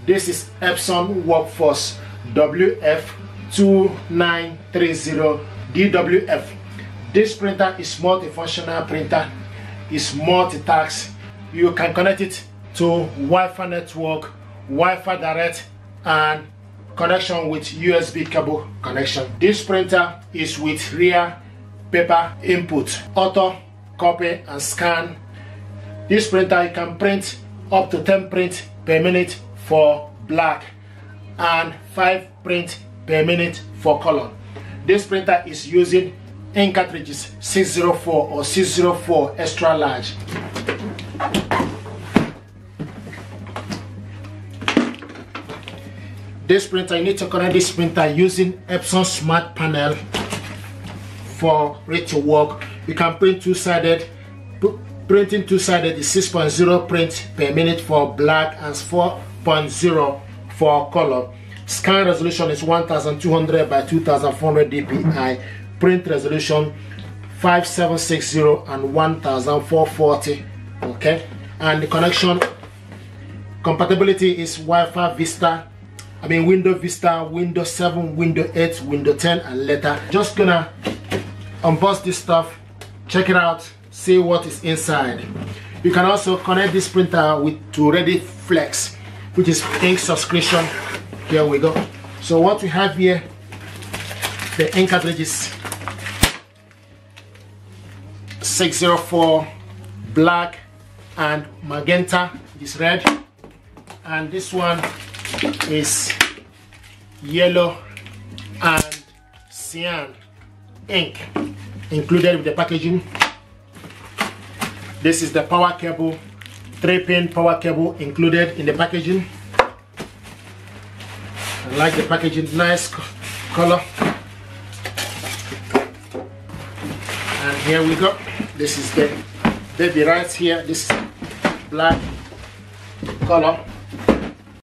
This is Epson WF2930DWF. This printer is multifunctional printer. It's multitask. You can connect it to Wi-Fi network, Wi-Fi direct, and connection with USB cable connection. This printer is with rear paper input, auto, copy, and scan. This printer, you can print up to 10 prints per minute for black and 5 prints per minute for color. This printer is using ink cartridges 604 or 604 extra large. This printer, you need to connect this printer using Epson Smart Panel for it to work. You can print two-sided. Printing two-sided is 6.0 print per minute for black and 4.0 for color. Scan resolution is 1200 by 2400 dpi. Print resolution 5760 and 1440. Okay, and the connection compatibility is Wi-Fi Vista. Windows Vista, Windows 7, Windows 8, Windows 10, and later. Just gonna unbox this stuff, check it out, see what is inside. You can also connect this printer to Ready Flex, which is ink subscription. Here we go. So what we have here, the ink cartridges 604 black and magenta is red, and this one is yellow and cyan ink included with the packaging. This is the power cable, 3-pin power cable included in the packaging. I like the packaging, nice color. And here we go. This is the baby right here. This is black color.